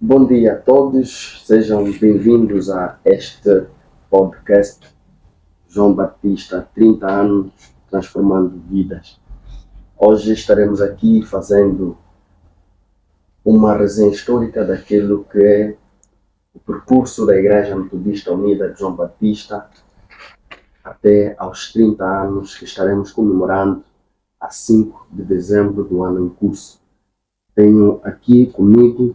Bom dia a todos, sejam bem-vindos a este podcast João Batista, 30 anos transformando vidas. Hoje estaremos aqui fazendo uma resenha histórica daquilo que é o percurso da Igreja Metodista Unida de João Batista até aos 30 anos que estaremos comemorando a 5 de dezembro do ano em curso. Tenho aqui comigo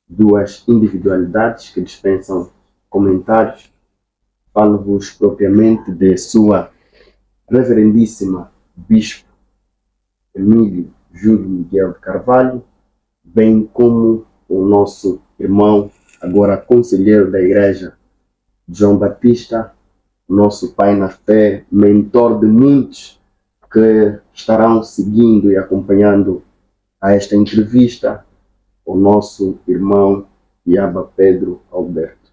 duas individualidades que dispensam comentários. Falo-vos propriamente de sua reverendíssima Bispo Emílio Júlio Miguel de Carvalho, bem como o nosso irmão, agora conselheiro da Igreja João Batista, nosso pai na fé, mentor de muitos que estarão seguindo e acompanhando a esta entrevista, o nosso irmão Iaba Pedro Alberto.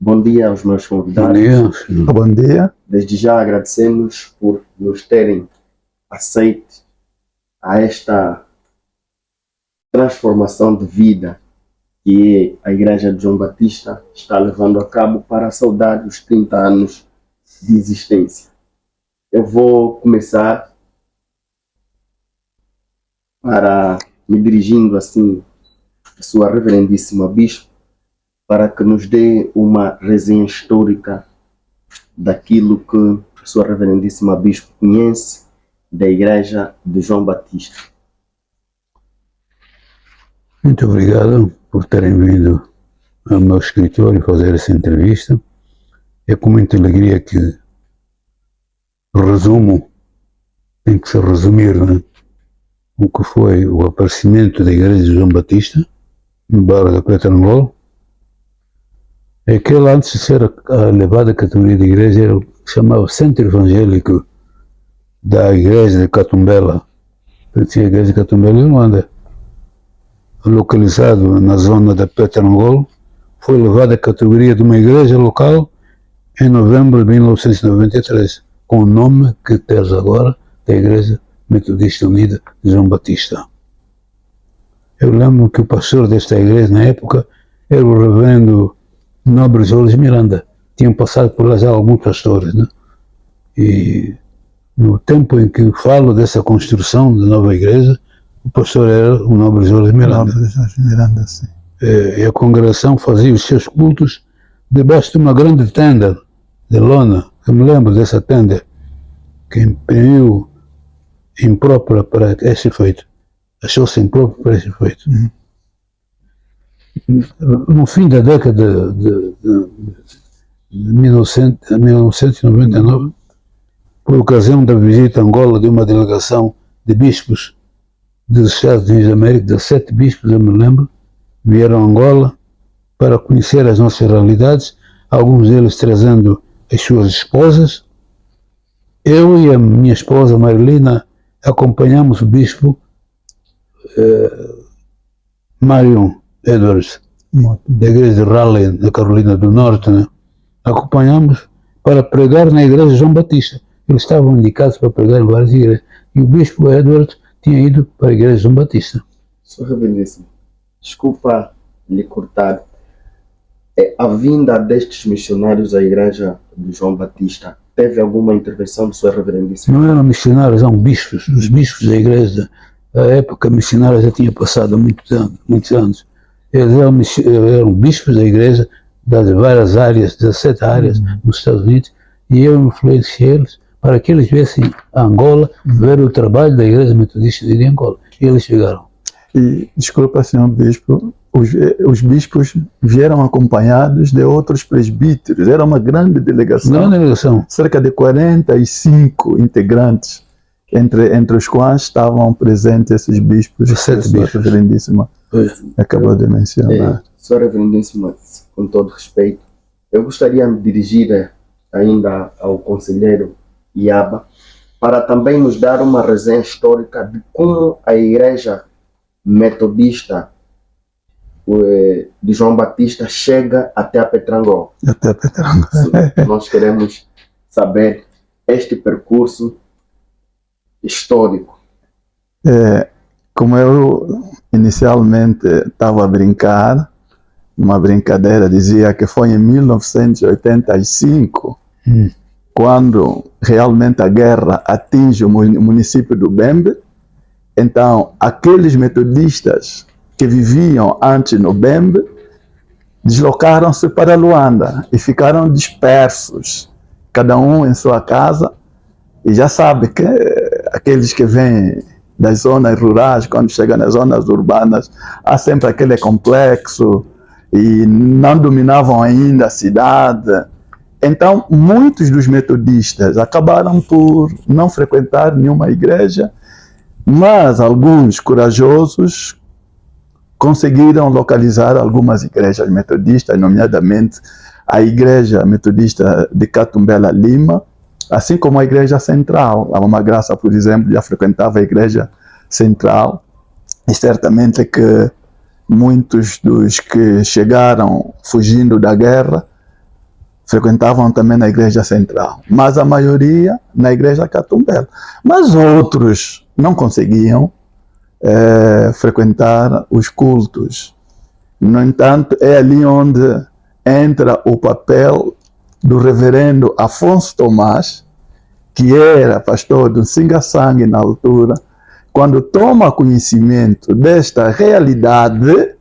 Bom dia aos meus convidados. Bom dia. Desde já agradecemos por nos terem aceito a esta transformação de vida que a Igreja de João Batista está levando a cabo para saudar os 30 anos de existência. Eu vou começar para me dirigindo assim a sua reverendíssima Bispo, para que nos dê uma resenha histórica daquilo que a sua reverendíssima Bispo conhece da Igreja de João Batista. Muito obrigado por terem vindo ao meu escritório fazer essa entrevista. É com muita alegria que o resumo tem que se resumir, né? O que foi o aparecimento da Igreja de João Batista no bairro da Petrangola. Aquele, antes de ser a elevada categoria de igreja, era o que chamava Centro Evangélico da Igreja de Catumbela. A Igreja de Catumbela, em Luanda, localizado na zona da Petrangola, foi elevada à categoria de uma igreja local em novembro de 1993, com o nome que temos agora da Igreja Metodista Unida de João Batista. Eu lembro que o pastor desta igreja na época era o reverendo Nobre Jorge Miranda. Tinham passado por lá já alguns pastores, né? E no tempo em que falo dessa construção da nova igreja, o pastor era o Nobre Jorge Miranda. Nobre Jorge Miranda, sim. E a congregação fazia os seus cultos debaixo de uma grande tenda de lona. Eu me lembro dessa tenda que imprimiu imprópria para esse efeito. Achou-se impróprio para esse efeito. No fim da década de 1999, por ocasião da visita a Angola de uma delegação de bispos dos Estados Unidos da América, 17 bispos, eu me lembro, vieram a Angola para conhecer as nossas realidades, alguns deles trazendo as suas esposas. Eu e a minha esposa Marilina acompanhamos o bispo Marion Edwards, da igreja de Raleigh, na Carolina do Norte, né? Acompanhamos para pregar na igreja de João Batista. Eles estavam indicados para pregar em várias igrejas. E o bispo Edwards tinha ido para a igreja de João Batista. Sua reverendíssima, desculpa lhe cortar. A vinda destes missionários à igreja de João Batista teve alguma intervenção de sua reverendíssima? Não eram missionários, eram bispos. Os bispos da igreja, a época missionária já tinha passado há muitos anos. Eles eram bispos da igreja, das várias áreas, 17 áreas nos Estados Unidos, e eu influenciei eles para que eles viessem a Angola ver o trabalho da Igreja Metodista de Angola. E eles chegaram. E, desculpa, senhor bispo, os bispos vieram acompanhados de outros presbíteros. Era uma grande delegação. Cerca de 45 integrantes, entre os quais estavam presentes esses bispos. 17 bispos. A reverendíssima acabou de mencionar. Sua reverendíssima, com todo respeito, eu gostaria de me dirigir ainda ao conselheiro Iaba para também nos dar uma resenha histórica de como a Igreja Metodista de João Batista chega até a Petrangola. Até a Petrangola. Nós queremos saber este percurso histórico. como eu inicialmente estava a brincar, uma brincadeira, dizia que foi em 1985, quando realmente a guerra atinge o município do Bembe. Então, aqueles metodistas que viviam antes no Bembe deslocaram-se para Luanda e ficaram dispersos, cada um em sua casa. E já sabe que aqueles que vêm das zonas rurais, quando chegam nas zonas urbanas, há sempre aquele complexo e não dominavam ainda a cidade. Então, muitos dos metodistas acabaram por não frequentar nenhuma igreja, mas alguns corajosos conseguiram localizar algumas igrejas metodistas, nomeadamente a Igreja Metodista de Catumbela Lima, assim como a Igreja Central. A Mama Graça, por exemplo, já frequentava a Igreja Central, e certamente que muitos dos que chegaram fugindo da guerra frequentavam também na Igreja Central, mas a maioria na Igreja Catumbela. Mas outros não conseguiam frequentar os cultos. No entanto, é ali onde entra o papel do reverendo Afonso Tomás, que era pastor do Singa-Sangue na altura. Quando toma conhecimento desta realidade,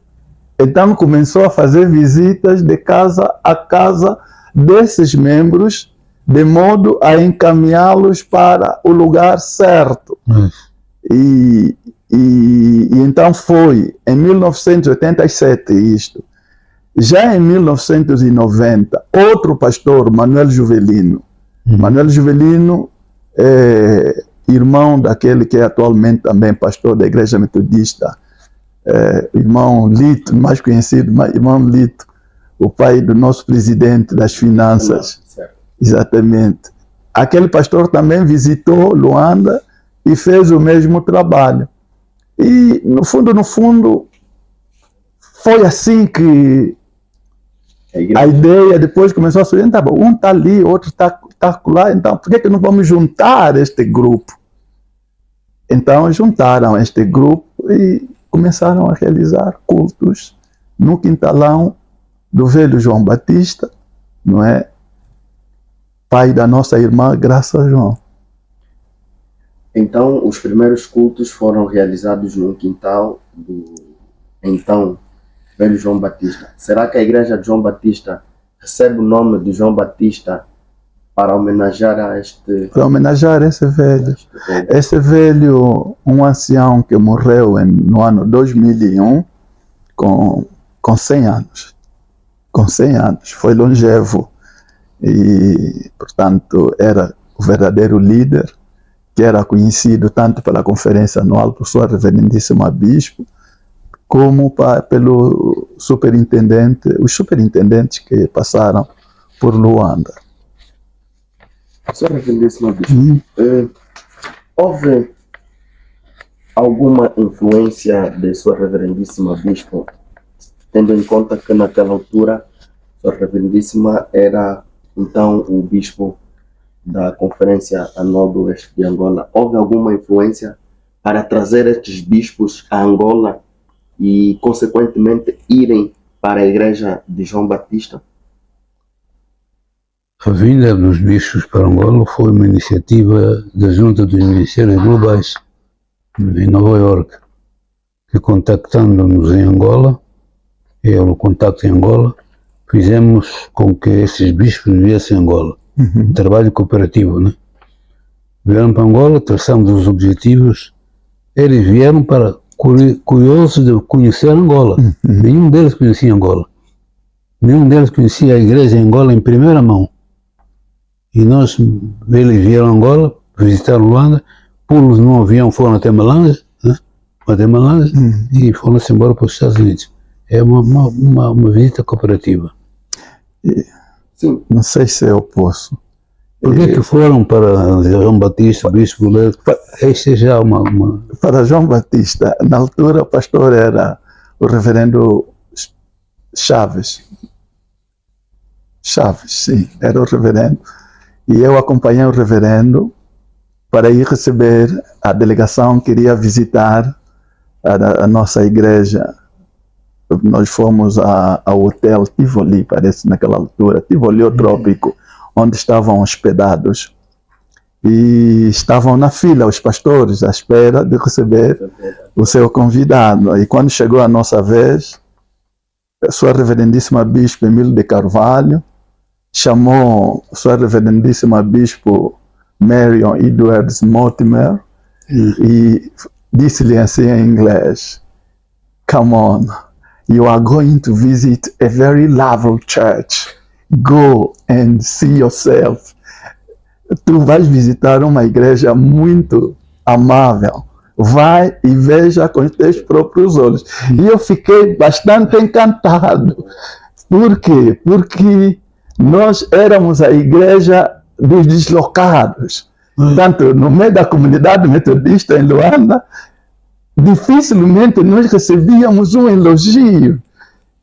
então começou a fazer visitas de casa a casa desses membros, de modo a encaminhá-los para o lugar certo. E então foi em 1987 isto. Já em 1990, outro pastor, Manuel Juvelino. Manuel Juvelino é irmão daquele que é atualmente também pastor da Igreja Metodista, irmão Lito, mais conhecido, irmão Lito, o pai do nosso presidente das finanças. Exatamente. Aquele pastor também visitou Luanda e fez o mesmo trabalho. E, no fundo, foi assim que a ideia depois começou a surgir. Tá bom, um está ali, outro está lá, então por que não vamos juntar este grupo? Então juntaram este grupo e começaram a realizar cultos no quintalão do velho João Batista, não é? Pai da nossa irmã Graça João. Então, os primeiros cultos foram realizados no quintal do então velho João Batista. Será que a igreja de João Batista recebe o nome de João Batista para homenagear a este... Para homenagear esse velho. Esse velho, um ancião que morreu no ano 2001 com 100 anos. Com 100 anos. Foi longevo. E, portanto, era o verdadeiro líder, que era conhecido tanto pela conferência anual por sua reverendíssima bispo, como pelo superintendente, os superintendentes que passaram por Luanda. Sua reverendíssima bispo, houve alguma influência de sua reverendíssima bispo, tendo em conta que naquela altura sua reverendíssima era então o bispo da Conferência Anual do Oeste de Angola? Houve alguma influência para trazer estes bispos a Angola e, consequentemente, irem para a igreja de João Batista? A vinda dos bispos para Angola foi uma iniciativa da Junta dos Ministérios Globais, em Nova Iorque, que, contactando-nos em Angola, o contacto em Angola, fizemos com que esses bispos viessem a Angola. Um trabalho cooperativo, né? Vieram para Angola, traçamos os objetivos, eles vieram para curiosos de conhecer Angola. Nenhum deles conhecia Angola. Nenhum deles conhecia a igreja em Angola em primeira mão. E eles vieram a Angola, visitaram Luanda, pulos num avião, foram até Malange, né? Até Malange, e foram-se embora para os Estados Unidos. É uma visita cooperativa. Sim. Não sei se eu posso. Por que foram para João Batista, Bispo Goleiro? Este é já uma... Para João Batista, na altura o pastor era o reverendo Chaves. Chaves, sim, era o reverendo. E eu acompanhei o reverendo para ir receber a delegação que iria visitar a nossa igreja, nós fomos ao hotel Tivoli, parece naquela altura, Tivoli o Trópico, onde estavam hospedados. E estavam na fila os pastores à espera de receber o seu convidado. E quando chegou a nossa vez, a Sua Reverendíssima Bispo Emílio de Carvalho chamou a Sua Reverendíssima Bispo Marion Edwards Mortimer e disse-lhe assim em inglês: "Come on, you are going to visit a very lovely church. Go and see yourself. Tu vais visitar uma igreja muito amável. Vai e veja com os teus próprios olhos." E eu fiquei bastante encantado. Por quê? Porque nós éramos a igreja dos deslocados. Tanto no meio da comunidade metodista em Luanda, dificilmente nós recebíamos um elogio.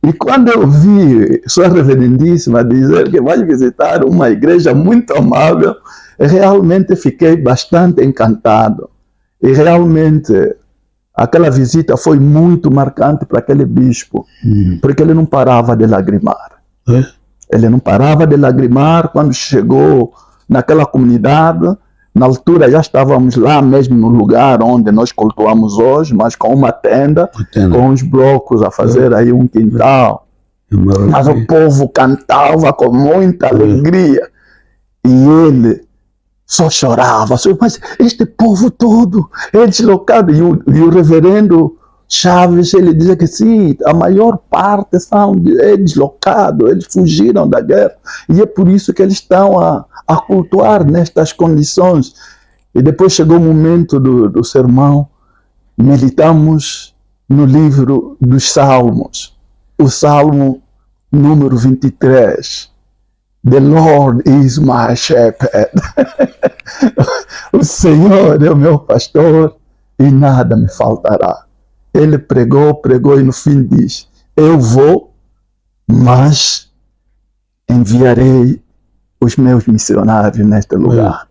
E quando eu vi Sua Reverendíssima dizer que vai visitar uma igreja muito amável, realmente fiquei bastante encantado. E realmente aquela visita foi muito marcante para aquele bispo, porque ele não parava de lagrimar. Ele não parava de lagrimar quando chegou naquela comunidade. Na altura já estávamos lá mesmo no lugar onde nós cultuamos hoje, mas com uma tenda, com uns blocos a fazer aí um quintal. Mas o povo cantava com muita alegria. E ele só chorava. Mas este povo todo é deslocado. E o reverendo Chaves, ele dizia que sim, a maior parte é deslocado, eles fugiram da guerra. E é por isso que eles estão a cultuar nestas condições. E depois chegou o momento do sermão, meditamos no livro dos Salmos, o Salmo número 23. The Lord is my shepherd. O Senhor é o meu pastor e nada me faltará. Ele pregou e no fim diz: eu vou, mas enviarei os meus missionários neste lugar.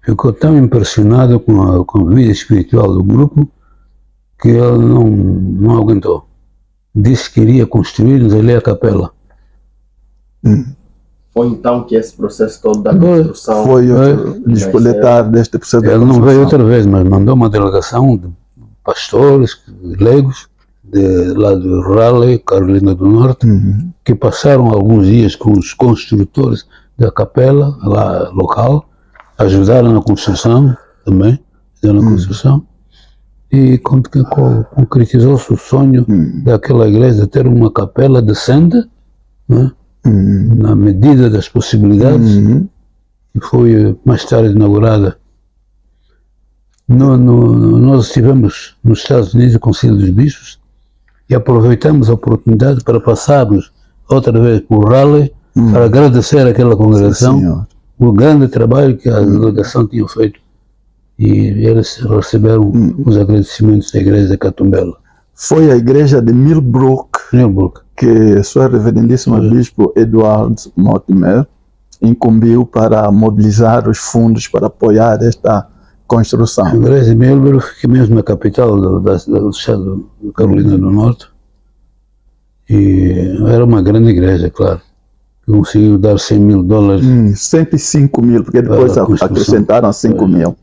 Ficou tão impressionado com a vida espiritual do grupo que ele não aguentou. Disse que iria construir-nos ali a capela. Foi então que esse processo todo da construção foi despoletar deste processo. Ele não veio outra vez, mas mandou uma delegação de pastores, leigos, lá do Raleigh, Carolina do Norte, que passaram alguns dias com os construtores da capela lá local, ajudaram na construção também, e concretizou-se o sonho daquela igreja de ter uma capela decente, né? Na medida das possibilidades, e foi mais tarde inaugurada. Nós estivemos nos Estados Unidos, no Conselho dos Bispos, e aproveitamos a oportunidade para passarmos outra vez por Raleigh para agradecer àquela congregação o grande trabalho que a delegação tinha feito. E eles receberam os agradecimentos da igreja de Catumbela. Foi a igreja de Millbrook que Sua Reverendíssima Bispo Edward Mortimer incumbiu para mobilizar os fundos para apoiar esta construção. A igreja de Millbrook, que é mesmo a capital do estado de Carolina do Norte, e era uma grande igreja, claro, que conseguiu dar $100,000. 105 mil, porque depois acrescentaram 5 mil.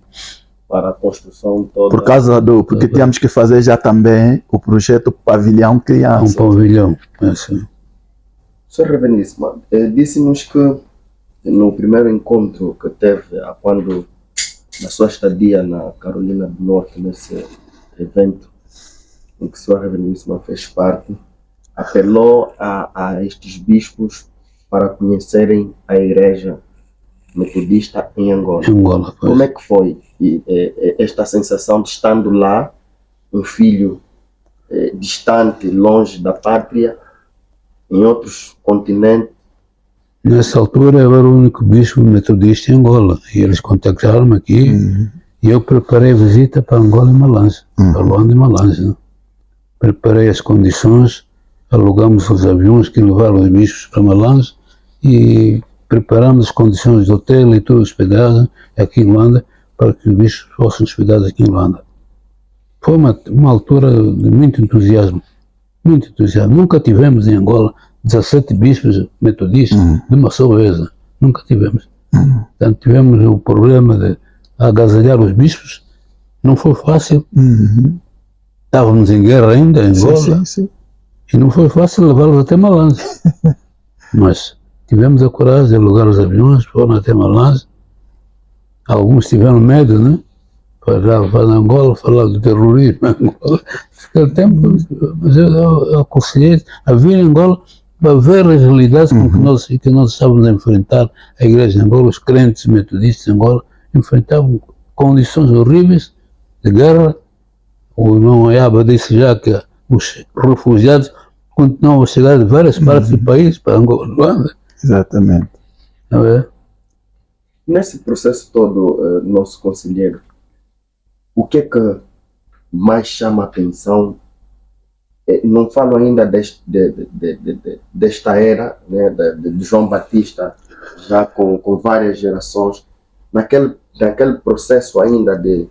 Para a construção toda. Por causa porque tínhamos que fazer já também o projeto Pavilhão Criança. Um pavilhão, assim. Sr. Reverendíssima, disse-nos que no primeiro encontro que teve, quando na sua estadia na Carolina do Norte, nesse evento em que Sua Reverendíssima fez parte, apelou a estes bispos para conhecerem a igreja metodista em Angola. Como é que foi esta sensação de estando lá, um filho distante, longe da pátria, em outros continentes? Nessa altura eu era o único bispo metodista em Angola, e eles contactaram-me aqui, e eu preparei a visita para Angola e Malange, para Luanda e Malange, né? Preparei as condições, alugamos os aviões que levaram os bispos para Malange e preparamos as condições de hotel e tudo hospedado aqui em Luanda, para que os bispos fossem hospedados aqui em Luanda. Foi uma altura de muito entusiasmo. Muito entusiasmo. Nunca tivemos em Angola 17 bispos metodistas de uma só vez. Nunca tivemos. Portanto, tivemos o problema de agasalhar os bispos. Não foi fácil. Estávamos em guerra ainda, em Angola. Sim. E não foi fácil levá-los até Malange. Mas tivemos a coragem de alugar os aviões, foram até Malange. Alguns tiveram medo, né? Para Angola, falar do terrorismo em Angola. Naquele tempo, mas eu aconselhei a vir em Angola para ver as realidades com que nós estávamos a enfrentar. A igreja de Angola, os crentes metodistas de Angola, enfrentavam condições horríveis de guerra. O irmão Ayaba disse já que os refugiados continuam a chegar de várias partes do país, para Angola, Luanda. Exatamente. Não é? Nesse processo todo, nosso conselheiro, o que é que mais chama a atenção? Não falo ainda desta era, né, de João Batista, já com várias gerações, naquele processo ainda de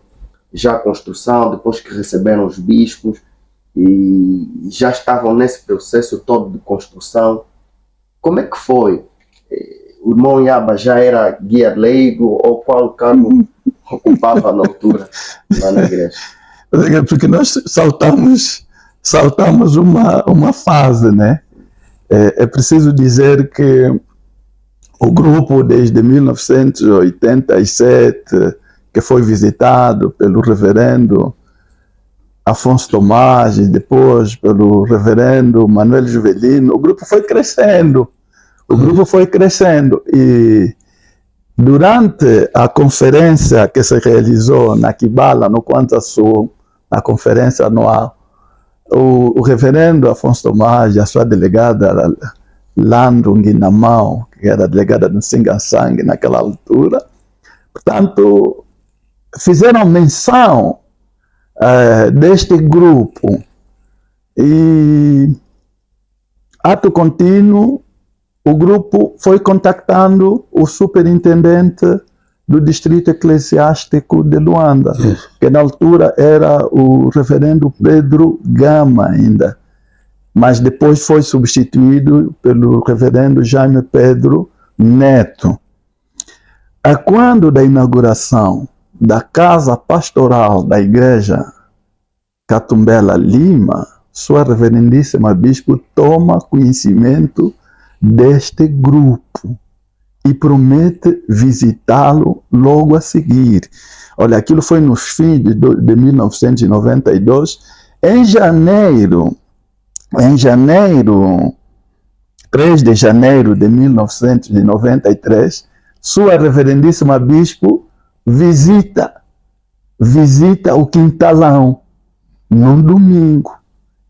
já construção, depois que receberam os bispos e já estavam nesse processo todo de construção. Como é que foi? O irmão Ayaba já era guia leigo ou qual cargo ocupava na altura lá na igreja? Porque nós saltamos uma fase, né? É preciso dizer que o grupo desde 1987, que foi visitado pelo reverendo Afonso Tomás e depois pelo reverendo Manuel Juvelino, o grupo foi crescendo. E durante a conferência que se realizou na Kibala, no Kwanza Sul, na conferência anual, o reverendo Afonso Tomás e a sua delegada Lando Nguinamau, que era delegada do Singansang naquela altura, portanto, fizeram menção deste grupo e, ato contínuo, o grupo foi contactando o superintendente do distrito eclesiástico de Luanda, que na altura era o reverendo Pedro Gama ainda, mas depois foi substituído pelo reverendo Jaime Pedro Neto. Quando da inauguração da casa pastoral da igreja Catumbela Lima, sua reverendíssima bispo toma conhecimento deste grupo e promete visitá-lo logo a seguir. Olha, aquilo foi nos fins de 1992. Em janeiro, 3 de janeiro de 1993, sua reverendíssima bispo visita o Quintalão num domingo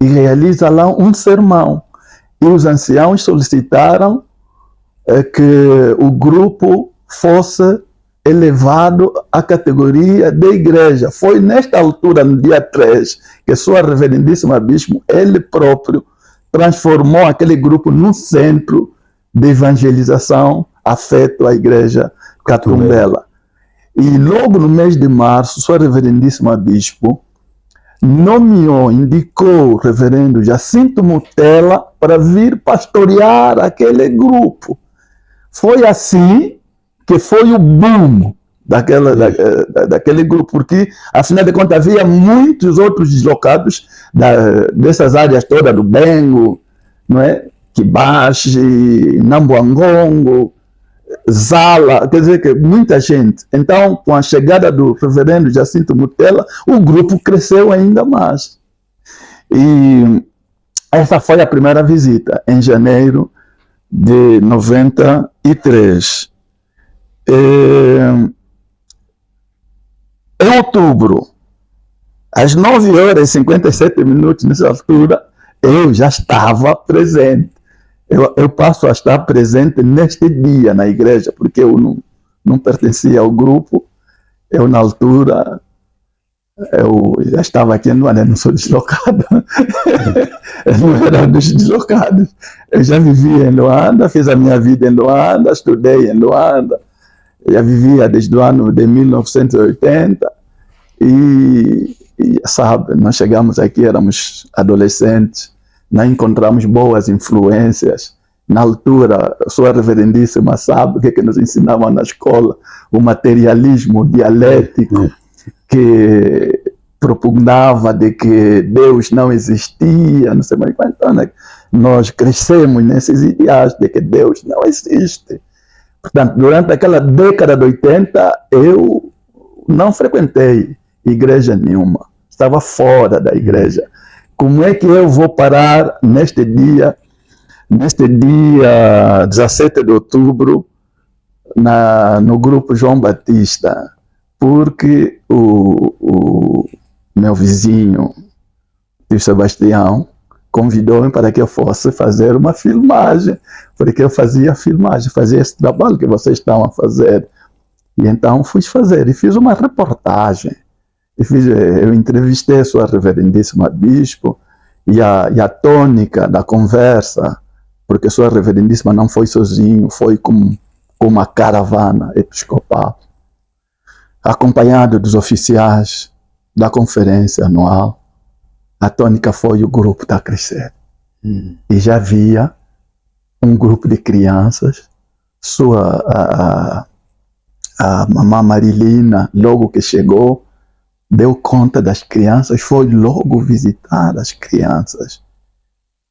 e realiza lá um sermão. E os anciãos solicitaram que o grupo fosse elevado à categoria de igreja. Foi nesta altura, no dia 3, que sua reverendíssima bispo, ele próprio, transformou aquele grupo num centro de evangelização afeto à igreja Catumbela. E logo no mês de março, sua reverendíssima bispo indicou o reverendo Jacinto Mutela para vir pastorear aquele grupo. Foi assim que foi o boom daquele grupo, porque, afinal de contas, havia muitos outros deslocados dessas áreas todas, do Bengo, não é? Kibashi, Nambuangongo, Zala, quer dizer que muita gente. Então, com a chegada do reverendo Jacinto Mutela, o grupo cresceu ainda mais. E essa foi a primeira visita, em janeiro de 93. Em outubro, às 9h57, nessa altura, eu já estava presente. Eu passo a estar presente neste dia na igreja, porque eu não pertencia ao grupo. Eu, na altura, eu já estava aqui em Luanda, não sou deslocado. Eu não era dos deslocados. Eu já vivia em Luanda, fiz a minha vida em Luanda, estudei em Luanda. Já vivia desde o ano de 1980 e E, sabe, nós chegamos aqui, éramos adolescentes, não encontramos boas influências. Na altura, a sua reverendíssima sabe o que nos ensinavam na escola, o materialismo dialético, que propugnava de que Deus não existia, não sei mais quanto. Então, né? Nós crescemos nesses ideais de que Deus não existe. Portanto, durante aquela década de 80, eu não frequentei igreja nenhuma, estava fora da igreja. Como é que eu vou parar neste dia 17 de outubro, no grupo João Batista? Porque o meu vizinho, tio Sebastião, convidou-me para que eu fosse fazer uma filmagem, porque eu fazia filmagem, fazia esse trabalho que vocês estão a fazer. E então fui fazer, e fiz uma reportagem. Eu entrevistei a sua reverendíssima bispo, e a tônica da conversa, porque a sua reverendíssima não foi sozinho, foi com uma caravana episcopal, acompanhado dos oficiais da conferência anual. A tônica foi: o grupo está a crescer. E já havia um grupo de crianças, a mamã Marilina, logo que chegou, deu conta das crianças, foi logo visitar as crianças.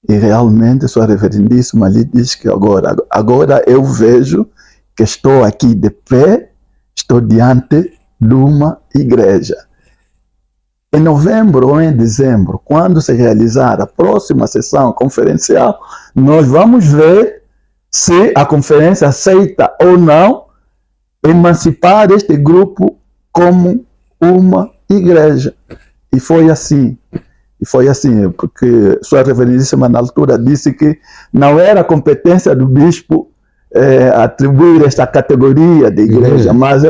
E realmente sua reverendíssima lhe diz que agora eu vejo que estou aqui de pé, estou diante de uma igreja. Em novembro ou em dezembro, quando se realizar a próxima sessão conferencial, nós vamos ver se a conferência aceita ou não emancipar este grupo como uma igreja. E foi assim, porque sua reverendíssima na altura disse que não era competência do bispo atribuir esta categoria de igreja, mas é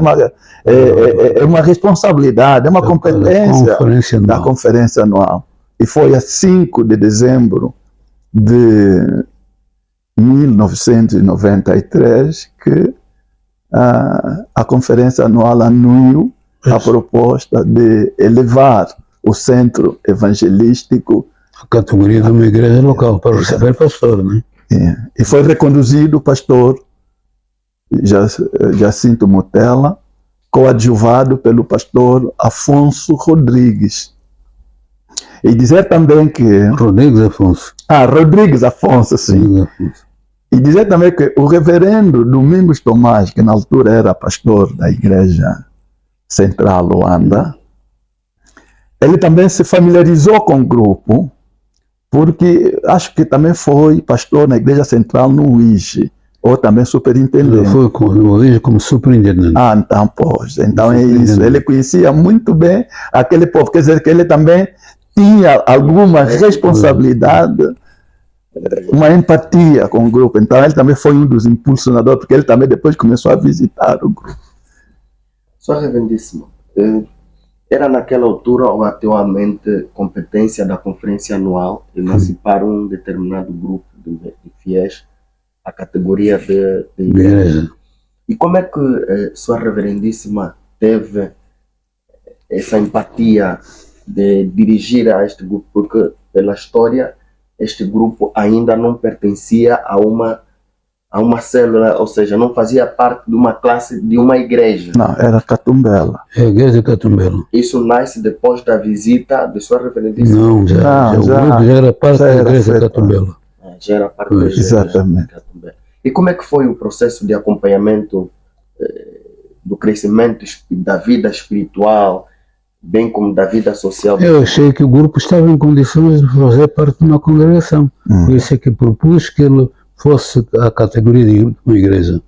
uma responsabilidade, é uma competência da conferência anual. E foi a 5 de dezembro de 1993 que a conferência anual anuiu a proposta de elevar o centro evangelístico a categoria de uma igreja local para receber pastor, né? E foi reconduzido o pastor Jacinto Motela, coadjuvado pelo pastor Afonso Rodrigues. E dizer também que... Rodrigues Afonso, sim. Rodrigues Afonso. E dizer também que o reverendo Domingos Tomás, que na altura era pastor da Igreja Central Luanda, ele também se familiarizou com o grupo, porque acho que também foi pastor na Igreja Central no UIGE, ou também superintendente. Ele foi no UIGE como superintendente. Então, pois, então é isso. Ele conhecia muito bem aquele povo, quer dizer que ele também tinha alguma responsabilidade, uma empatia com o grupo. Então ele também foi um dos impulsionadores, porque ele também depois começou a visitar o grupo. Sua reverendíssima, era naquela altura ou atualmente competência da conferência anual emancipar um determinado grupo de fiéis à categoria de igreja? E como é que sua reverendíssima teve essa empatia de dirigir a este grupo? Porque pela história este grupo ainda não pertencia a uma célula, ou seja, não fazia parte de uma classe de uma igreja. Não, era Catumbela. É a igreja de Catumbela. Isso nasce depois da visita de sua reverendíssima? Não, o grupo já era parte da igreja de Catumbela. Já era parte da igreja exatamente. de Catumbela. E como é que foi o processo de acompanhamento do crescimento da vida espiritual, bem como da vida social? Eu achei que o grupo estava em condições de fazer parte de uma congregação. Por isso é que propus que ele fosse a categoria de uma igreja,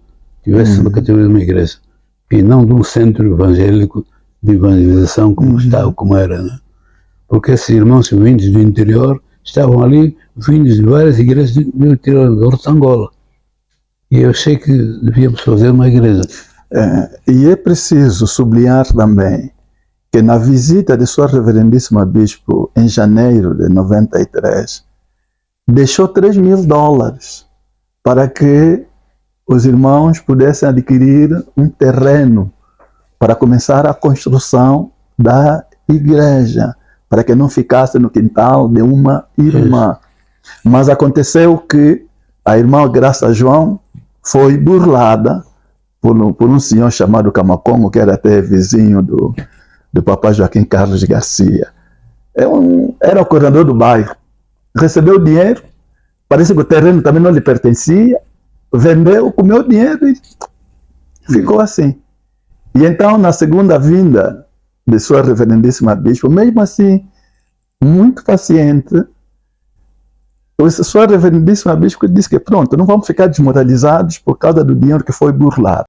tivesse uma categoria de uma igreja, e não de um centro evangélico de evangelização como era, né? Porque esses irmãos vindos do interior estavam ali, vindos de várias igrejas do interior de Angola. E eu achei que devíamos fazer uma igreja. E é preciso sublinhar também que na visita de sua reverendíssima bispo em janeiro de 93, deixou $3.000 para que os irmãos pudessem adquirir um terreno para começar a construção da igreja. para que não ficasse no quintal de uma irmã. Mas aconteceu que a irmã Graça João foi burlada por um senhor chamado Camacongo, que era até vizinho do papai Joaquim Carlos Garcia. Era o coordenador do bairro. Recebeu o dinheiro, parece que o terreno também não lhe pertencia, vendeu, comeu o dinheiro e ficou assim. E então, na segunda vinda de sua reverendíssima bispo, mesmo assim, muito paciente, sua reverendíssima bispo disse que pronto, não vamos ficar desmoralizados por causa do dinheiro que foi burlado.